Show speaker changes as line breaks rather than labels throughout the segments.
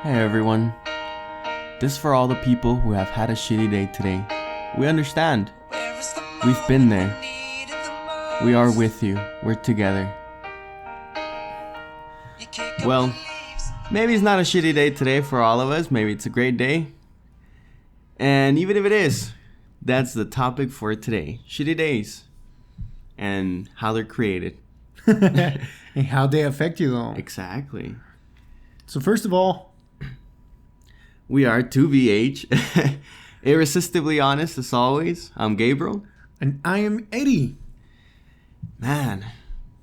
Hey everyone. This for all the people who have had a shitty day today. We understand. We've been there. We are with you. We're together. Well, maybe it's not a shitty day today for all of us. Maybe it's a great day. And even if it is, that's the topic for today. Shitty days. And how they're created.
And how they affect you, though.
Exactly.
So first of all,
we are 2VH. Irresistibly honest as always. I'm Gabriel.
and I am Eddie.
Man,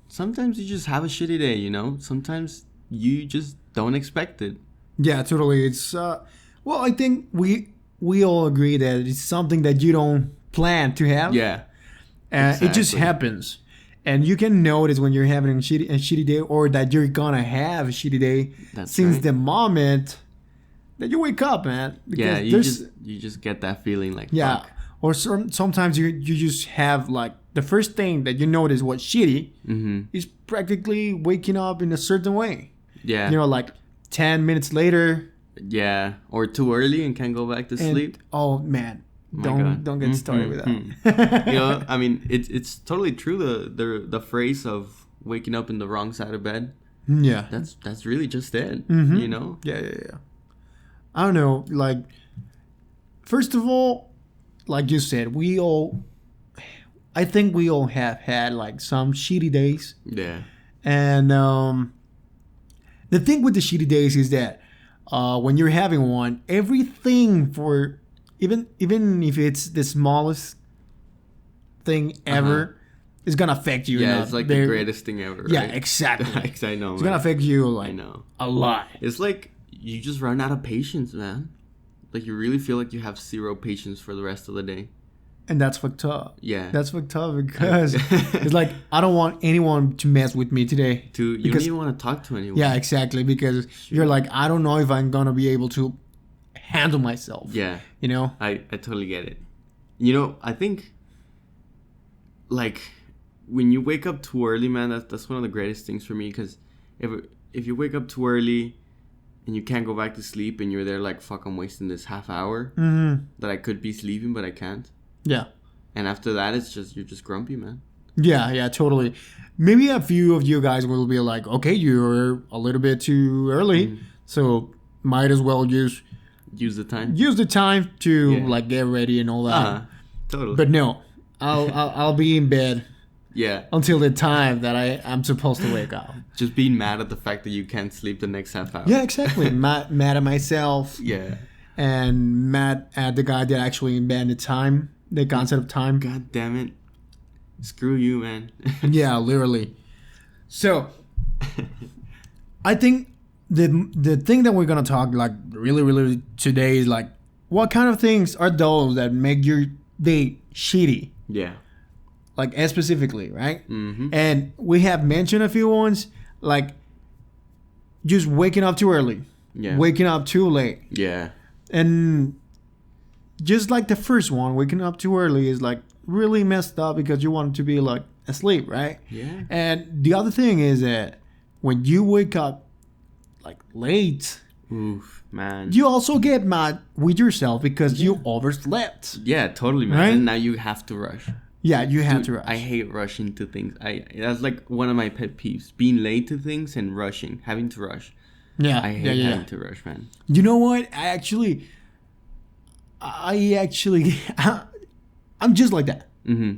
sometimes you just have a shitty day, you know? Sometimes you just don't expect it.
Yeah, totally. It's well, I think we all agree that it's something that you don't plan to have.
Yeah.
It just
exactly.
happens. And you can notice when you're having a shitty day, or that you're gonna have a shitty day
That's
since
right.
the moment that you wake up, man.
Yeah,
Because
you just get that feeling like,
yeah.
fuck.
Or sometimes you just have like the first thing that you notice what's shitty is practically waking up in a certain way.
Yeah.
You know, like 10 minutes later.
Yeah. Or too early and can't go back to
And,
sleep.
oh man,
My God.
don't get started with that.
You know, I mean, it's totally true. The phrase of waking up in the wrong side of bed.
Yeah.
That's really just it. You know.
Yeah. I don't know. Like, first of all, like you said, I think we all have had like some shitty days.
Yeah.
And the thing with the shitty days is that when you're having one, everything for even if it's the smallest thing ever is gonna affect you.
Yeah, it's like the greatest thing ever.
Yeah,
right?
exactly.
I know.
It's gonna affect you
I
like
know.
a lot.
It's like you just run out of patience, man. Like you really feel like you have zero patience for the rest of the day.
And that's fucked up.
Yeah.
That's fucked up because it's like I don't want anyone to mess with me today.
You don't even want to talk to anyone.
Yeah, exactly. Because you're like, I don't know if I'm gonna be able to handle myself.
Yeah.
You know?
I totally get it. You know, I think like when you wake up too early, man, that's one of the greatest things for me, because if you wake up too early and you can't go back to sleep and you're there like, fuck, I'm wasting this half hour that I could be sleeping but I can't.
Yeah.
And after that, you're just grumpy, man.
Yeah, totally. Maybe a few of you guys will be like, okay, you're a little bit too early, so might as well use
the time.
Use the time to like get ready and all that.
Totally.
But no, I'll be in bed.
Yeah.
Until the time that I'm supposed to wake up.
Just being mad at the fact that you can't sleep the next half hour.
Yeah, exactly. mad at myself.
Yeah.
And mad at the guy that actually invented time, the concept of time.
God damn it. Screw you, man.
Yeah, literally. So, I think the thing that we're going to talk like really today is like, what kind of things are those that make your day shitty?
Yeah.
Like, specifically, right? And we have mentioned a few ones, like just waking up too early, waking up too late.
Yeah.
And just like the first one, waking up too early is like really messed up because you want to be like asleep, right?
Yeah.
And the other thing is that when you wake up like late,
oof, man,
you also get mad with yourself because you overslept.
Yeah, totally, man.
Right?
And now you have to rush.
Yeah, you have to rush.
I hate rushing to things. That's like one of my pet peeves: being late to things and rushing, having to rush.
Yeah,
I hate having to rush, man.
You know what? I'm just like that.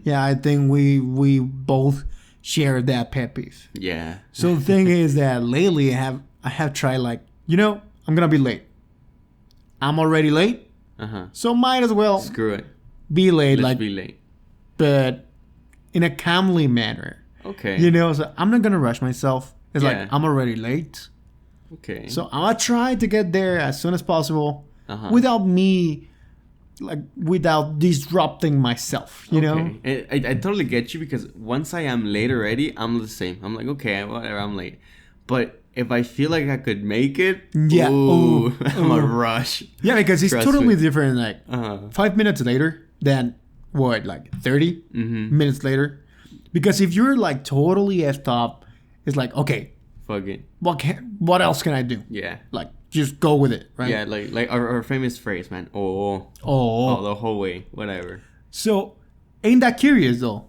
Yeah, I think we both share that pet peeve.
Yeah.
So the thing is that lately I have tried like, you know, I'm gonna be late. I'm already late. So might as well
screw it.
Be late.
Let's be late.
But in a calmly manner.
Okay.
You know, so I'm not gonna rush myself. It's like I'm already late.
Okay.
So I'm gonna try to get there as soon as possible without disrupting myself, you know?
I totally get you, because once I am late already, I'm the same. I'm like, okay, whatever, I'm late. But if I feel like I could make it, I'm a rush.
Yeah, because it's totally different. Like 5 minutes later than what, like 30 minutes later. Because if you're like totally effed up, it's like, okay,
fuck it.
What else can I do?
Yeah.
Like, just go with it, right?
Yeah, like our famous phrase, man. Oh, the whole way, whatever.
So, ain't that curious though?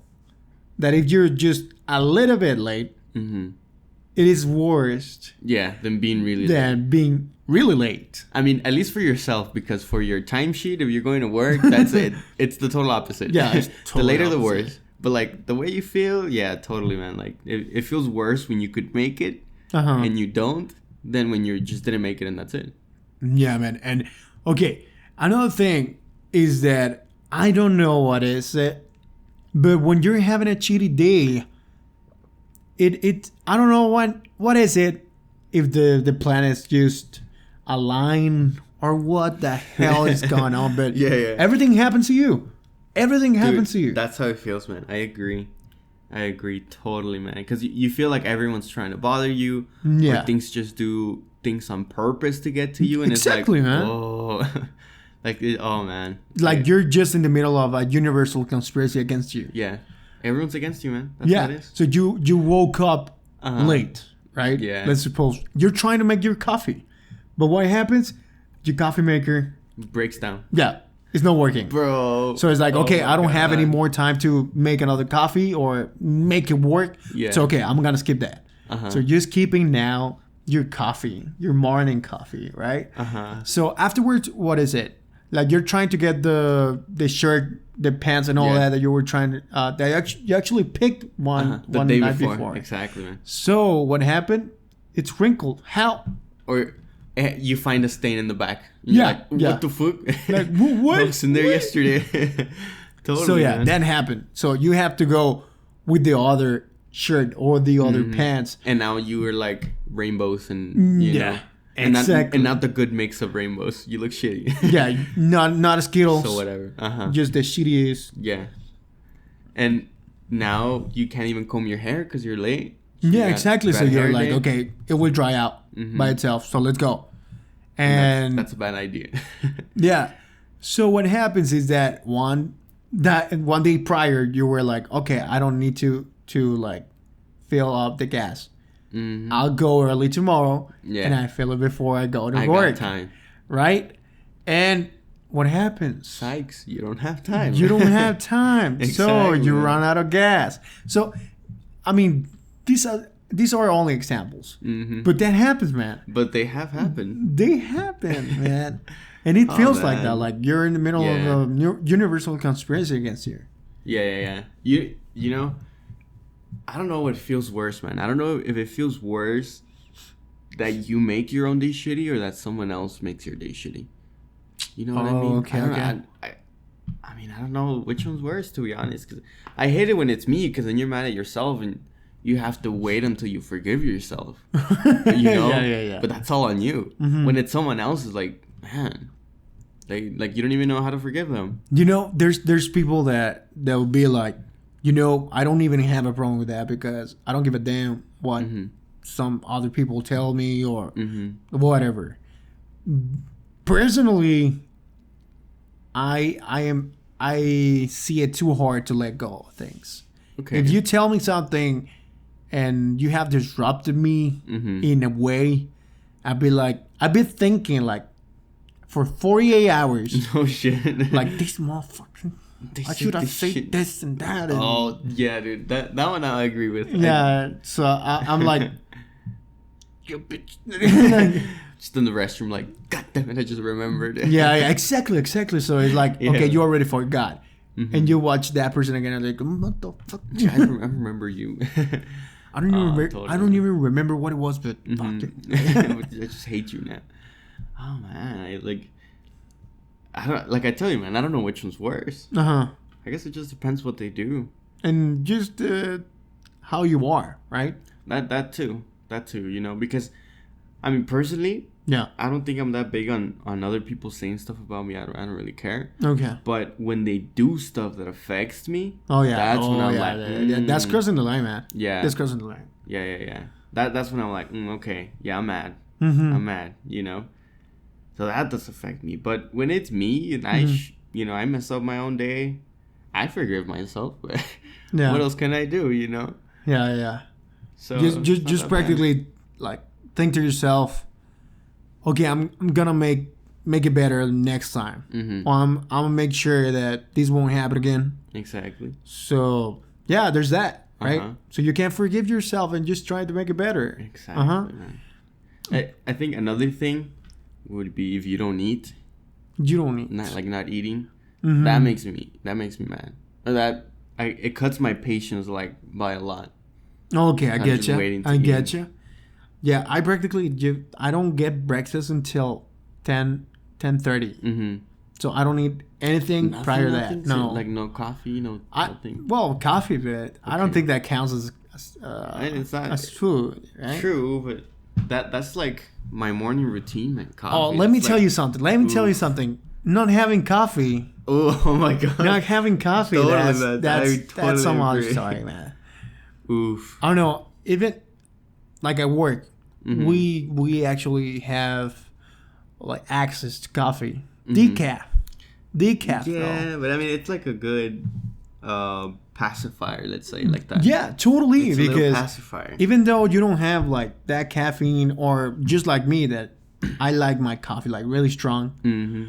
That if you're just a little bit late, it is worse.
Yeah, than being really
than
late.
Being really late.
I mean, at least for yourself, because for your timesheet, if you're going to work, that's it. It's the total opposite.
Yeah, it's totally
the later,
opposite.
the worse. But like the way you feel, yeah, totally, man. Like it feels worse when you could make it and you don't, than when you just didn't make it and that's it.
Yeah, man. And okay, another thing is that I don't know what is it, but when you're having a cheaty day, it I don't know what is it, if the planets just align or what the hell is going on, but
yeah,
everything happens to you. Everything happens to you.
That's how it feels, man. I agree totally, man. Because you feel like everyone's trying to bother you.
Yeah.
Or things just do things on purpose to get to you. And
exactly,
it's like,
man.
oh, oh, man.
Like you're just in the middle of a universal conspiracy against you.
Yeah. Everyone's against you, man. That's how it is.
So you woke up late, right?
Yeah.
Let's suppose you're trying to make your coffee. But what happens? Your coffee maker
breaks down.
Yeah. It's not working.
Bro.
So it's like, okay, I don't have any more time to make another coffee or make it work.
Yeah.
So, okay, I'm going to skip that. So you're skipping now your coffee, your morning coffee, right? So afterwards, what is it? Like you're trying to get the shirt, the pants and all that you were trying to, that you actually picked one
day
night before.
Exactly, man.
So what happened? It's wrinkled. How?
Or you find a stain in the back.
You're
like, what the fuck?
Like, what?
I was in there yesterday. Totally,
so yeah,
man.
that happened. So you have to go with the other shirt or the other pants.
And now you were like rainbows and you know. And
exactly.
Not the good mix of rainbows. You look shitty.
Yeah, not a Skittles.
So whatever.
Just the shittiest.
Yeah. And now you can't even comb your hair because you're late.
Yeah, exactly. So you're like, okay, it will dry out by itself. So let's go. And
that's a bad idea.
Yeah. So what happens is that one day prior, you were like, okay, I don't need to like fill up the gas. I'll go early tomorrow, and I fill it before I go to work.
Got time,
right? And what happens?
Sykes, you don't have time.
You don't have time, so you run out of gas. So, I mean, these are only examples, but that happens, man.
But they have happened.
They happen, man, and it feels like that. Like you're in the middle of a universal conspiracy against you.
Yeah. You know. I don't know what feels worse, man. I don't know if it feels worse that you make your own day shitty or that someone else makes your day shitty. You know what I mean?
Okay.
I mean, I don't know which one's worse, to be honest. Cause I hate it when it's me, because then you're mad at yourself and you have to wait until you forgive yourself. You know?
Yeah.
But that's all on you. When it's someone else, it's like, man, you don't even know how to forgive them.
You know, there's people that will be like, you know, I don't even have a problem with that because I don't give a damn what some other people tell me or whatever. Personally, I see it too hard to let go of things.
Okay.
If you tell me something and you have disrupted me in a way, I'd be thinking like for 48 hours.
No shit.
Like this motherfucker. I should have said this and that. And
oh yeah, dude. That one I agree with.
Yeah. So I'm like, you bitch.
Just in the restroom, like, God damn it, I just remembered.
Yeah, exactly. So it's like, okay, you already forgot. And you watch that person again and like, what the fuck?
I remember you.
I don't even remember what it was, but fuck it.
I just hate you now. Oh man, I tell you, man, I don't know which one's worse. I guess it just depends what they do.
And just how you are, right?
That too, you know, because I mean, personally, I don't think I'm that big on other people saying stuff about me. I don't really care.
Okay.
But when they do stuff that affects me,
that's
when I'm like,
that's crossing the line, man.
Yeah.
That's crossing the line.
Yeah. That's when I'm like, okay, yeah, I'm mad. I'm mad, you know? So that does affect me. But when it's me and I mess up my own day, I forgive myself. What else can I do, you know?
Yeah.
So
just practically like think to yourself, okay, I'm gonna make it better next time.
Mm-hmm.
Or I'm gonna make sure that this won't happen again.
Exactly.
So yeah, there's that, right?
Uh-huh.
So you can't forgive yourself and just try to make it better.
Exactly, man. I think another thing would be if you don't eat,
You don't eat.
not eating.
Mhm.
That makes me mad. It cuts my patience like by a lot.
Okay, I
I'm
get
just
you.
waiting to
I
eat.
get you. Yeah, I don't get breakfast until 10:30.
Mm-hmm.
So I don't eat anything prior to that. No.
Like no coffee, nothing.
Well, coffee, but I don't
Okay.
think that counts as
It's not
as food, right?
true, but that's like my morning routine, man. Coffee.
Oh, let me
It's
tell
like-
you something. Let me tell you
Oof.
something. Not having coffee,
Oh my god.
not having coffee.
Totally,
that's
man.
that's,
I
that's
totally
some other
agree.
story, man.
Oof.
I don't know. Even like at work,
Mhm.
we actually have like access to coffee,
Mhm.
decaf.
Yeah,
though.
but I mean, it's like a good pacifier. Let's say like that.
Yeah, totally.
It's a little
Because
pacifier.
even though you don't have like that caffeine, or just like me, that I like my coffee like really strong,
Mm-hmm.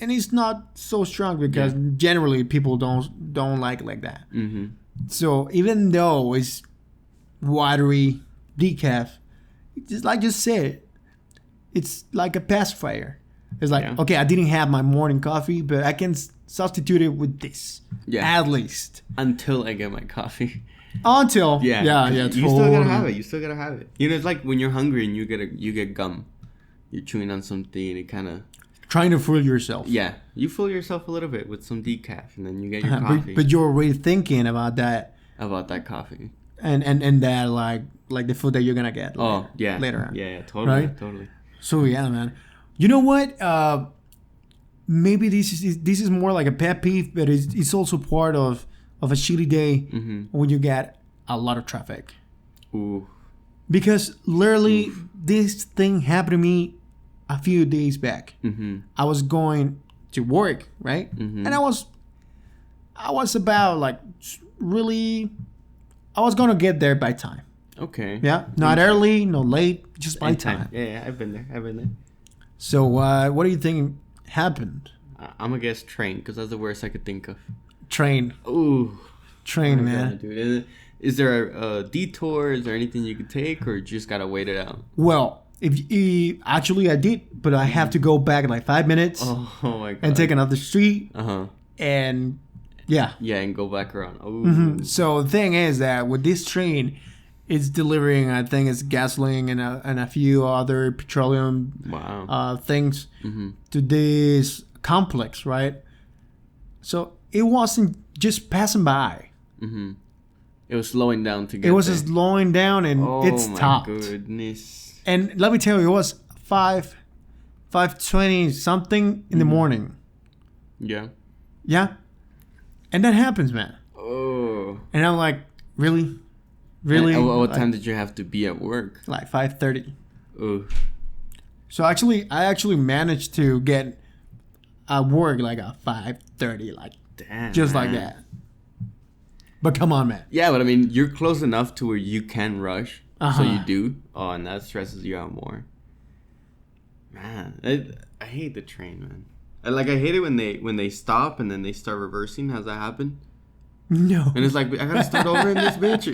and it's not so strong because generally people don't like it like that.
Mm-hmm.
So even though it's watery decaf, just like you said, it's like a pacifier. It's like,
Yeah.
okay, I didn't have my morning coffee, but I can substitute it with this.
Yeah.
At least.
Until I get my coffee.
Until
Yeah.
yeah,
You still
totally.
gotta have it. You still gotta have it. You know, it's like when you're hungry and you get gum. You're chewing on something and it kind of
Trying to fool yourself.
you fool yourself a little bit with some decaf and then you get your coffee.
But you're already thinking about that
About that coffee.
and that like the food that you're gonna get
Oh
later,
yeah.
later on.
Yeah, totally,
Right?
totally.
So yeah, man. You know what? Maybe this is more like a pet peeve, but it's also part of a shitty day
Mm-hmm.
when you get a lot of traffic.
Ooh.
Because literally, this thing happened to me a few days back.
Mm-hmm.
I was going to work, right?
Mhm.
And I was about like really, I was gonna get there by time.
Okay.
Yeah, not early, no late, just by
In
time.
Yeah, I've been there.
So what do you think happened?
I'm gonna guess train because that's the worst I could think of.
Train,
Ooh.
train,
Oh my
man.
God, dude. Is there a detour? Is there anything you could take, or you just gotta wait it out?
Well, actually I did, but I have to go back in like 5 minutes
Oh my god.
and take another street,
Uh-huh.
and yeah.
Yeah, and go back around. Ooh.
So the thing is that with this train, it's delivering, I think it's gasoline and a few other petroleum
Wow.
things
Mm-hmm.
to this complex, right? So it wasn't just passing by.
Mm-hmm. It was slowing down to get
It was
there.
just slowing down and
Oh
it
my
stopped.
goodness.
And let me tell you, it was 5:20 something in the morning.
Yeah.
Yeah. And that happens, man.
Oh.
And I'm like, really? Really?
And what
Like-
time did you have to be at work?
Like 5:30.
Ooh.
So I actually managed to get at work like at 5:30, like
Damn.
just like
man.
that. But come on, man.
Yeah, but I mean, you're close enough to where you can rush,
Uh-huh.
so you do. Oh, and that stresses you out more. Man, I hate the train, man. I hate it when they stop and then they start reversing. Has that happened?
No.
And it's like I gotta start over in this bitch.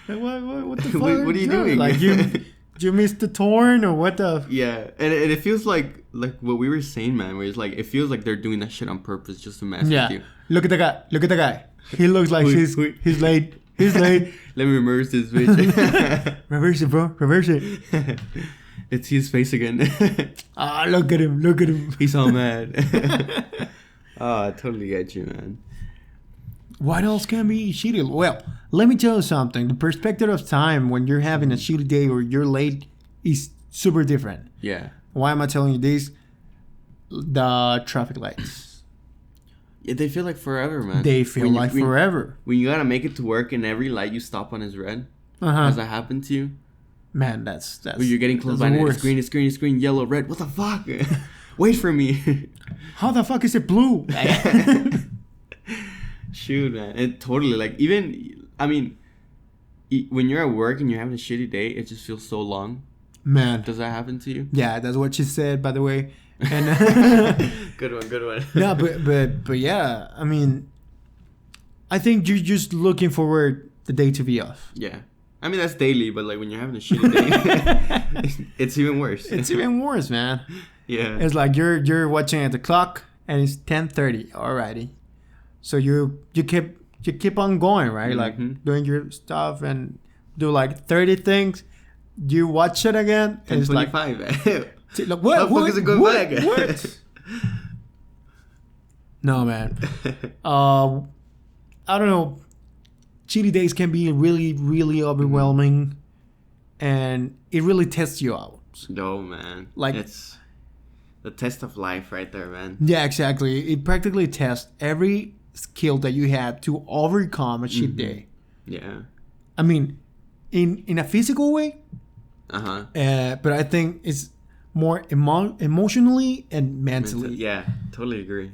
What the fuck?
What are you doing?
Like you missed the turn or what the?
Yeah, and it feels like what we were saying, man. Where it's like it feels like they're doing that shit on purpose just to mess
Yeah.
with you.
Look at the guy. Look at the guy. He looks like
Wait,
he's
wait.
he's late. He's late.
Let me reverse this bitch.
Reverse it, bro. Reverse it.
Let's see his face again.
Ah, look at him. Look at him.
He's all mad. Oh, I totally get you, man.
What else can be shitty? Well, let me tell you something. The perspective of time when you're having a shitty day or you're late is super different.
Yeah.
Why am I telling you this? The traffic lights.
Yeah, they feel like forever, man.
They feel
When you-
like
when-
forever.
When you gotta make it to work and every light you stop on is red.
Uh-huh.
Has that happened to you?
Man, that's
When you're getting close by
that's
and
the
it's green, it's green, it's green, yellow, red. What the fuck? Wait for me.
How the fuck is it blue?
Shoot, man. It totally, like, even, I mean, when you're at work and you're having a shitty day, it just feels so long.
Man.
Does that happen to you?
Yeah, that's what she said, by the way. And
Good one.
no, but yeah, I mean, I think you're just looking forward the day to be off.
Yeah. I mean, that's daily, but like when you're having a shitty day, it's even worse.
It's even worse, man.
Yeah.
It's like you're watching at the clock and it's 10:30. Alrighty. So you keep on going, right? Like doing your stuff and do like 30 things. You watch it again and it's like
25.
what?
How the fuck is it going back?
What? No, man. I don't know. Cheaty days can be really, really overwhelming, and it really tests you out.
No, man. Like, it's the test of life right there, man.
Yeah, exactly. It practically tests every skill that you had to overcome a cheat day.
Yeah.
I mean, in a physical way. But I think it's more emotionally and mentally.
Yeah, totally agree,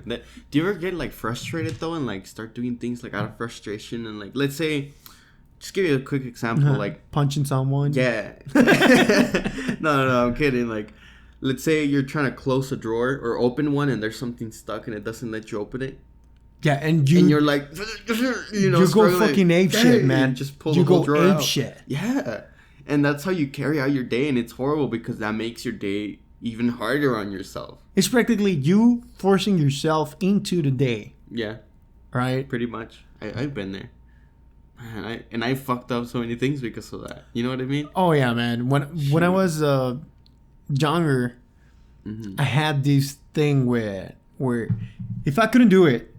man. Do you ever get like frustrated though and like start doing things like out of frustration and like, let's say, just give you a quick example, like
punching someone?
Yeah. No, I'm kidding. Like, let's say you're trying to close a drawer or open one and there's something stuck and it doesn't let you open it.
Yeah, and
you're like, you
go fucking ape shit, man.
Just pull the whole drawer out.
Shit.
Yeah. And that's how you carry out your day, and it's horrible because that makes your day even harder on yourself.
It's practically you forcing yourself into the day.
Yeah.
Right?
Pretty much. I've been there. Man, I fucked up so many things because of that. You know what I mean?
Oh, yeah, man. When I was younger, I had this thing where if I couldn't do it,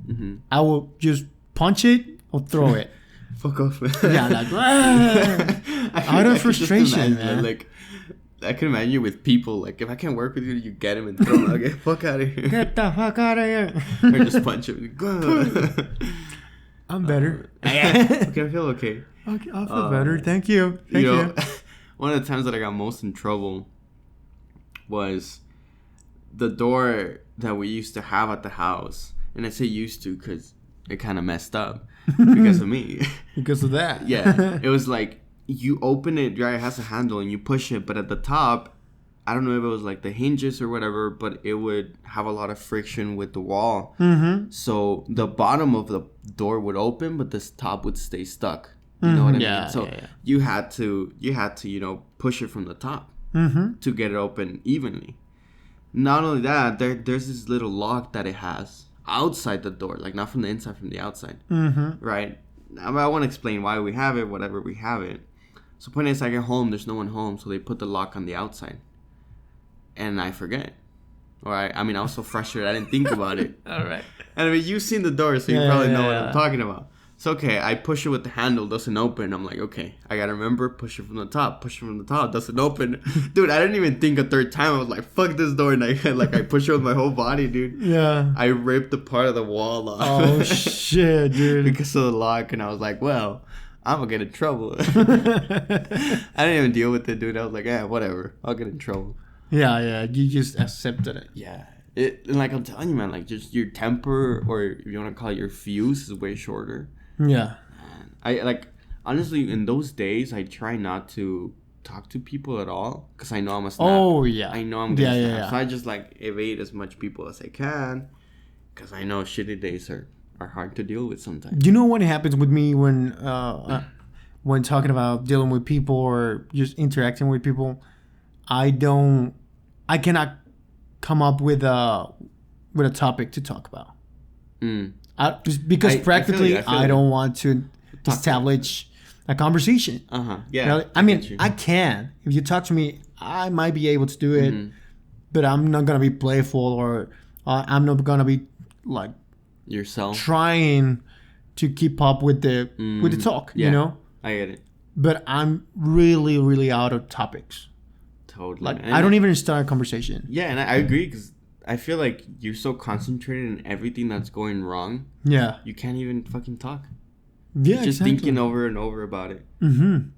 I would just punch it or throw it.
Fuck off, man.
Yeah, like out of frustration, man.
Like, I can imagine you with people. Like, if I can't work with you, you get him and throw him. Like, fuck out of here.
Get the fuck out of here.
Or just punch him.
I'm better.
Okay, I feel okay.
Okay, I feel better. Thank you. Thank you.
One of the times that I got most in trouble was the door that we used to have at the house. And I say used to because it kind of messed up. Because of me.
Because of that.
Yeah. It was like you open it, right? It has a handle and you push it, but at the top, I don't know if it was like the hinges or whatever, but it would have a lot of friction with the wall. So the bottom of the door would open, but this top would stay stuck. You know what I mean? So you had to, push it from the top to get it open evenly. Not only that, there's this little lock that it has outside the door, like not from the inside, from the outside. Right? I want to explain why we have it, whatever we have it. So point is, I get home, there's no one home, so they put the lock on the outside. And I forget. Or I was so frustrated, I didn't think about it.
All right.
And I mean, you've seen the door, so you probably know what I'm talking about. So, okay, I push it with the handle, doesn't open. I'm like, okay, I gotta remember, push it from the top, doesn't open. Dude, I didn't even think a third time. I was like, fuck this door. And I push it with my whole body, dude. Yeah. I ripped a part of the wall off.
Oh, shit, dude.
Because of the lock. And I was like, well, I'm gonna get in trouble. I didn't even deal with it, dude. I was like, whatever. I'll get in trouble.
Yeah. You just accepted it.
Yeah. And like I'm telling you, man, like just your temper, or if you want to call it your fuse, is way shorter. Yeah. I honestly, in those days, I try not to talk to people at all because I know I'm a snap.
Oh, yeah.
I know I'm going to snap. So I just evade as much people as I can because I know shitty days are hard to deal with sometimes.
You know what happens with me when talking about dealing with people or just interacting with people? I cannot come up with a topic to talk about. Just because practically I don't want to establish a conversation.
Yeah.
I mean, I can. If you talk to me, I might be able to do it, but I'm not gonna be playful or I'm not gonna be like
yourself
trying to keep up with the talk.
Yeah,
you know.
I get it.
But I'm really, really out of topics.
Totally.
Like I don't even start a conversation.
Yeah, and I agree because I feel like you're so concentrated in everything that's going wrong.
Yeah.
You can't even fucking talk.
Yeah,
you're just thinking over and over about it.
And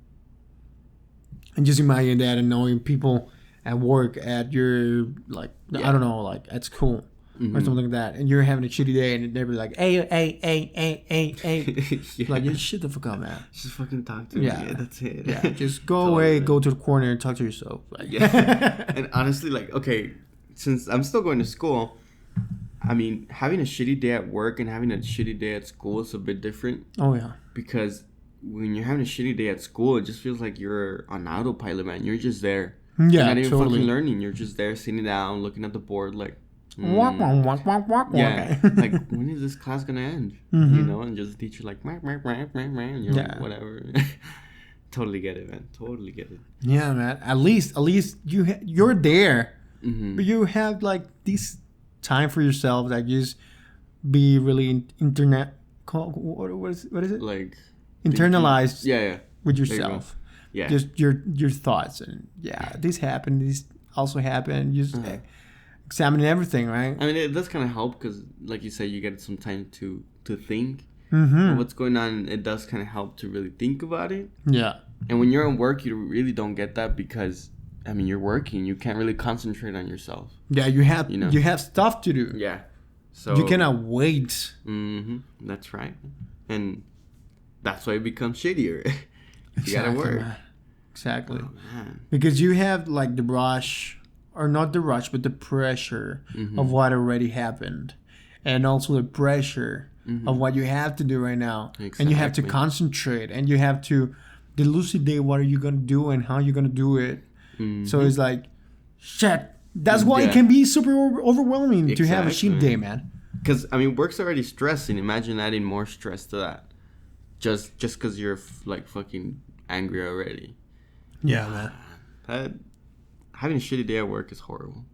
just imagine that and knowing people at work, at your, I don't know, at school. or something like that, and you're having a shitty day, and they're like, hey.
Yeah.
Like, you shut the fuck up, man.
Just fucking talk to me. Yeah, that's it.
Yeah, just go away, go to the corner and talk to yourself. Like,
yeah. And honestly, like, okay, since I'm still going to school, I mean, having a shitty day at work and having a shitty day at school is a bit different.
Oh, yeah.
Because when you're having a shitty day at school, it just feels like you're on autopilot, man. You're just there.
Yeah,
you're not even
totally.
fucking learning. You're just there sitting down, looking at the board like...
Walk.
Yeah, like, when is this class gonna end?
Mm-hmm.
You know, and just the teacher like, and you're like, whatever. Totally get it, man. Totally get it.
Yeah, man. At least you're there,
Mm-hmm.
but you have like this time for yourself. Like, just be really what is it?
Like
Internalized.
Yeah.
With
There you
yourself.
Yeah.
Just your thoughts, and this happened. This also happened. Just examining everything, right?
I mean, it does kind of help because, like you said, you get some time to think
Mm-hmm.
of what's going on. It does kind of help to really think about it.
Yeah.
And when you're on work, you really don't get that because, I mean, you're working. You can't really concentrate on yourself.
Yeah, you have stuff to do.
Yeah. So
You cannot wait.
Mm-hmm. That's right. And that's why it becomes shittier. You gotta work.
Man. Exactly.
Oh, man.
Because you have like the rush, or not the rush, but the pressure of what already happened. And also the pressure of what you have to do right now.
Exactly.
And you have to concentrate, and you have to elucidate what are you going to do and how you're going to do it. So it's like, shit. That's why it can be super overwhelming to have a shit day, man.
Because, I mean, work's already stressing. Imagine adding more stress to that. Just because you're, like, fucking angry already.
Yeah, man.
Having a shitty day at work is horrible.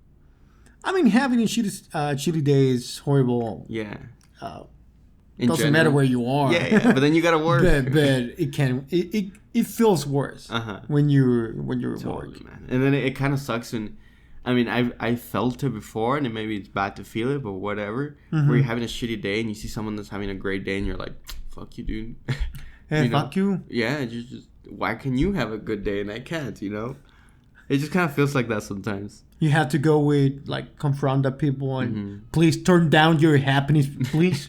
I mean, having a shitty day is horrible.
Yeah.
Doesn't matter where you are.
Yeah. But then you gotta work.
but it feels worse when you're at work.
Man. And then it kind of sucks when, I mean, I felt it before, and maybe it's bad to feel it, but whatever. Where you're having a shitty day and you see someone that's having a great day, and you're like, fuck you, dude.
Hey, fuck you.
Yeah, just why can you have a good day and I can't, you know? It just kind of feels like that sometimes.
You have to go with, like, confront the people and please turn down your happiness, please.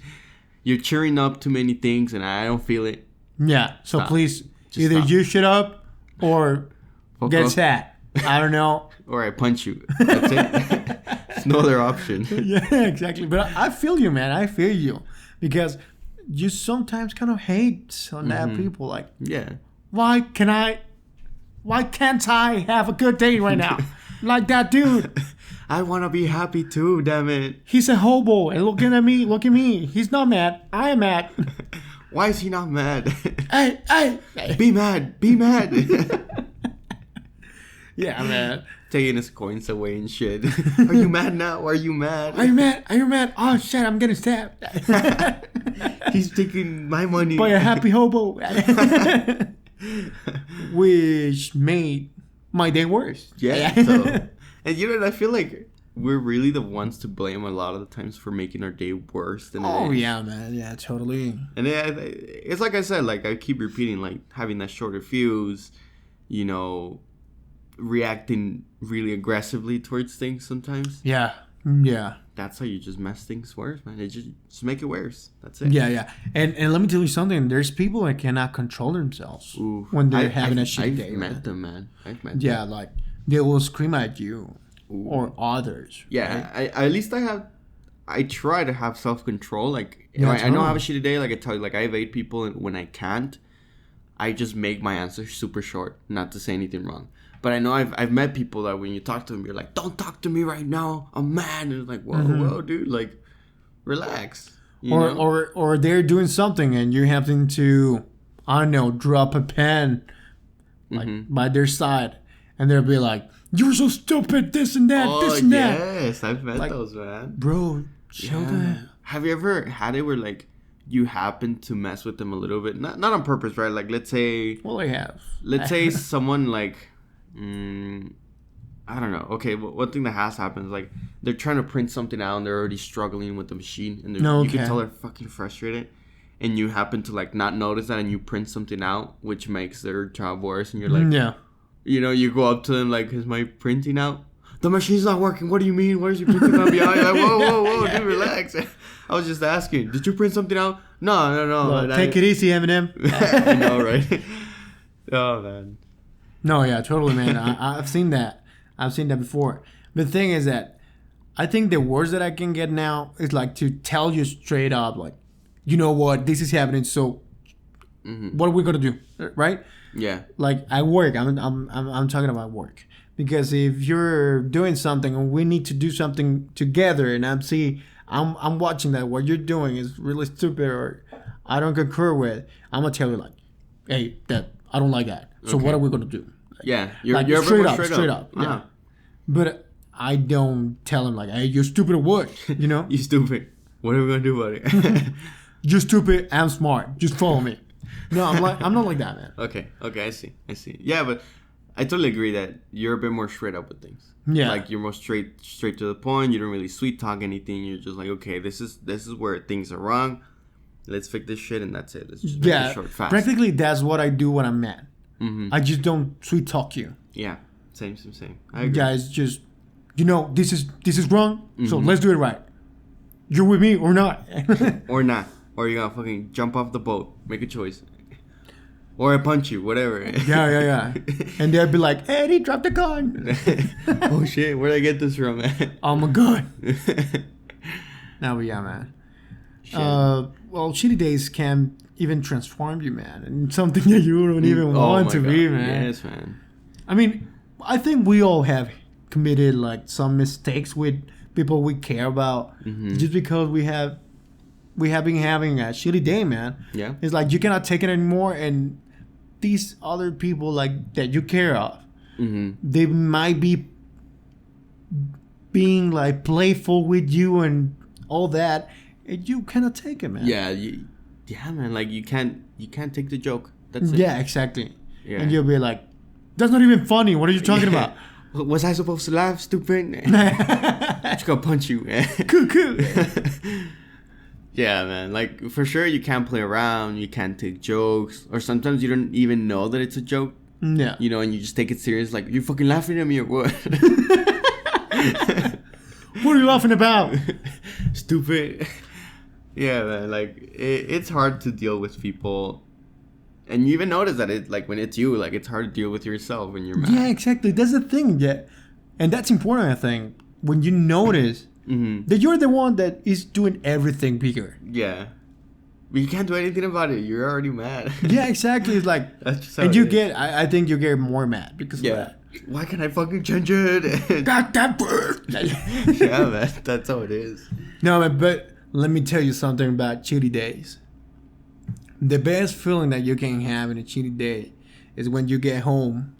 You're cheering up too many things and I don't feel it.
Yeah, so please,
Just
either
stop.
you shut up or
Fuck
get
off.
sad. I don't know.
Or I punch you. That's it. There's no other option.
Yeah, exactly. But I feel you, man. I feel you. Because you sometimes kind of hate on that people. Like,
Yeah.
why can't I have a good day right now? Like that dude.
I want to be happy too, damn it.
He's a hobo. And look at me. He's not mad. I am mad.
Why is he not mad?
Hey.
Be mad.
Yeah, man.
Taking his coins away and shit. Are you mad now? Are you mad?
Are you mad? Oh, shit, I'm getting stabbed.
He's taking my money.
By a happy hobo. Which made my day worse.
Yeah. So, and you know what? I feel like we're really the ones to blame a lot of the times for making our day worse than it is.
Oh, yeah, man. Yeah, totally.
And it's like I said, like I keep repeating, like having that shorter fuse, you know, reacting really aggressively towards things sometimes.
Yeah.
That's how you just mess things worse, man. It just make it worse. That's it.
Yeah. And let me tell you something. There's people that cannot control themselves when they're having a shit day.
I've met them, man.
Yeah, like they will scream at you or others.
Yeah,
right?
I try to have self-control. Like,
Yeah,
I know I have a shitty day. Like I tell you, like I evade people, and when I can't, I just make my answer super short, not to say anything wrong. But I know I've met people that when you talk to them, you're like, don't talk to me right now. I'm mad. And it's like, whoa, dude, like, relax.
Or they're doing something and you're having to, I don't know, drop a pen like by their side, and they'll be like, "You're so stupid, this and that, this and that."
Yes, I've met those, man.
Bro, chill down.
Have you ever had it where like you happen to mess with them a little bit, not on purpose, right? Like let's say,
Well, I have.
let's say someone like, I don't know. Okay, one thing that has happened is like they're trying to print something out and they're already struggling with the machine, and you can tell they're fucking frustrated. And you happen to like not notice that, and you print something out, which makes their job worse. And you're like,
Yeah.
you know, you go up to them like, "Is my printing out?" the machine's not working. What do you mean? Why is you printing on me out? You're like, whoa, dude, relax. I was just asking. Did you print something out? No.
Well, take it easy, Eminem.
I know, right? Oh, man.
No, yeah, totally, man. I've seen that. I've seen that before. But the thing is that I think the worst that I can get now is like to tell you straight up, like, you know what, this is happening. So, what are we gonna do, right?
Yeah.
Like I work. I'm talking about work because if you're doing something and we need to do something together, and I'm watching that what you're doing is really stupid or I don't concur with, I'm gonna tell you like, hey, that I don't like that. So what are we gonna do?
Yeah,
you're straight up. Yeah.
Uh-huh.
But I don't tell him like, hey, you're stupid or what? You know?
You stupid. What are we gonna do about it?
You're stupid. I'm smart. Just follow me. No, I'm not like that, man.
Okay, I see. Yeah, but I totally agree that you're a bit more straight up with things.
Yeah.
Like you're more straight to the point. You don't really sweet talk anything. You're just like, okay, this is where things are wrong. Let's fix this shit and that's it. Let's just make it short, fast.
Practically that's what I do when I'm mad. I just don't sweet talk you.
Yeah, same. I agree.
Guys, just this is wrong. So let's do it right. You're with me or not?
Or not. Or you're gonna fucking jump off the boat. Make a choice. Or I punch you, whatever.
Yeah. And they'll be like, Eddie, drop the gun.
Oh shit, where'd I get this from, man?
Oh my god. No, but yeah, man. Well, shitty days can even transform you, man, and something that you don't even want to be, man.
Yes, man.
I mean, I think we all have committed like some mistakes with people we care about, just because we have been having a shitty day, man.
Yeah.
It's like you cannot take it anymore, and these other people like that you care of, they might be being like playful with you and all that, and you cannot take it, man.
Yeah, man. Like you can't take the joke. That's it.
Yeah, exactly.
Yeah.
And you'll be like, that's not even funny. What are you talking about?
Was I supposed to laugh, stupid? Just gonna punch you, man.
Cool.
Yeah, man. Like, for sure, you can't play around. You can't take jokes. Or sometimes you don't even know that it's a joke.
Yeah.
You know, and you just take it serious. Like, you fucking laughing at me or what?
What are you laughing about?
Stupid. Yeah, man. Like, it's hard to deal with people. And you even notice that it, like, when it's you, like, it's hard to deal with yourself when you're mad.
Yeah, exactly. That's the thing. Yeah. And that's important, I think. When you notice that you're the one that is doing everything bigger.
Yeah. But you can't do anything about it. You're already mad.
Yeah, exactly. It's like,
that's just how
and
it
you
is.
get, I think you get more mad because of that.
Why can't I fucking change it?
That bird.
Yeah, man. That's how it is.
No, but let me tell you something about shitty days. The best feeling that you can have in a shitty day is when you get home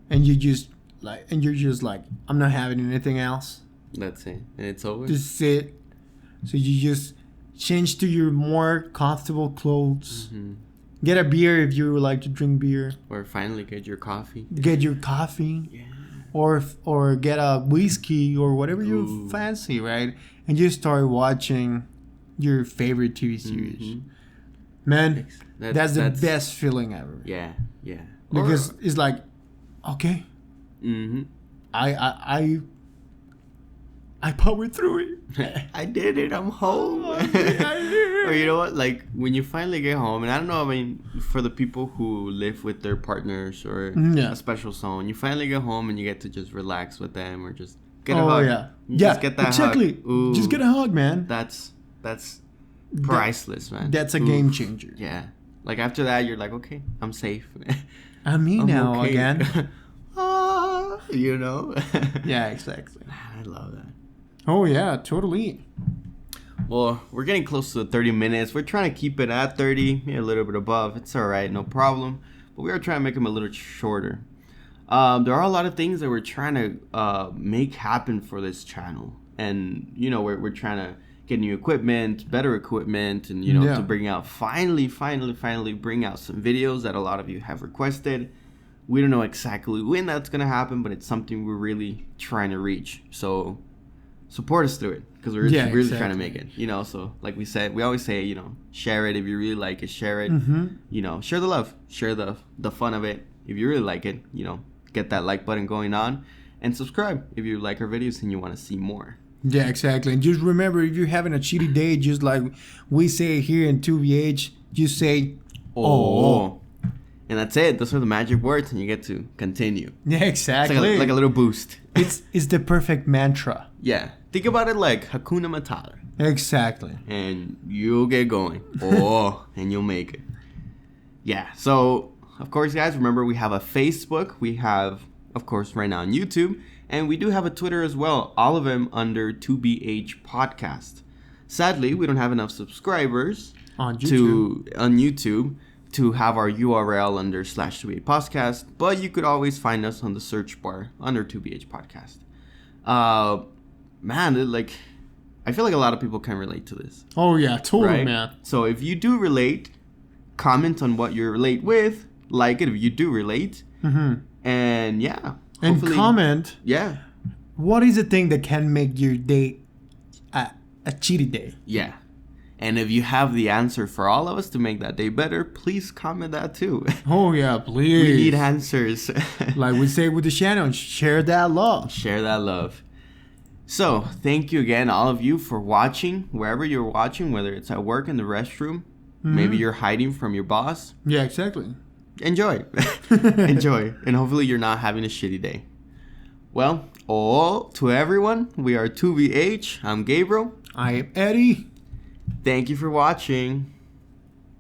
and you're just like, I'm not having anything else.
That's it. And it's over.
Just sit. So you just change to your more comfortable clothes. Get a beer if you would like to drink beer.
Or finally get your coffee.
Get your coffee.
Yeah.
Or get a whiskey or whatever you fancy, right? And you start watching your favorite TV series. Man, that's the best feeling ever.
Yeah.
Because it's like, okay, I powered through it.
I did it. I'm home. Or you know what? Like when you finally get home, and I don't know. I mean, for the people who live with their partners or a special someone, you finally get home and you get to just relax with them or just get a hug. Just get that
exactly.
hug. Ooh,
just get a hug, man.
That's priceless, man.
That's a game changer.
Yeah. Like after that, you're like, okay, I'm safe.
I'm me now
okay.
again.
You know?
Yeah, exactly.
I love that.
Oh yeah, totally.
Well, we're getting close to 30 minutes. We're trying to keep it at 30, a little bit above. It's all right, no problem. But we are trying to make them a little shorter. There are a lot of things that we're trying to make happen for this channel. And, you know, we're trying to get new equipment, better equipment, and, you know, to bring out, finally bring out some videos that a lot of you have requested. We don't know exactly when that's going to happen, but it's something we're really trying to reach. So support us through it because we're really trying to make it, you know. So like we said, we always say, you know, share it if you really like it, share it. You know, share the love, share the fun of it. If you really like it, you know, get that like button going on. And subscribe if you like our videos and you want to see more.
Yeah, exactly. And just remember, if you're having a shitty day, just like we say here in 2VH, just say, oh.
And that's it. Those are the magic words, and you get to continue.
Yeah, exactly.
It's like a little boost.
It's the perfect mantra.
Yeah. Think about it like Hakuna Matata.
Exactly.
And you'll get going. And you'll make it. Yeah. So, of course, guys, remember we have a Facebook. We have, of course, right now on YouTube. And we do have a Twitter as well. All of them under 2BH Podcast. Sadly, we don't have enough subscribers
on YouTube
to have our URL under /2BH Podcast. But you could always find us on the search bar under 2BH Podcast. Man, I feel like a lot of people can relate to this.
Oh, yeah, totally, right? Man.
So if you do relate, comment on what you relate with. Like it if you do relate.
Mm-hmm.
And yeah.
And comment.
Yeah.
What is the thing that can make your day a cheaty day?
Yeah. And if you have the answer for all of us to make that day better, please comment that too.
Oh, yeah, please.
We need answers.
Like we say with the channel, share that love.
Share that love. So, thank you again, all of you, for watching. Wherever you're watching, whether it's at work, in the restroom, maybe you're hiding from your boss.
Yeah, exactly.
Enjoy. Enjoy. And hopefully you're not having a shitty day. Well, to everyone, we are 2VH. I'm Gabriel.
I am Eddie.
Thank you for watching.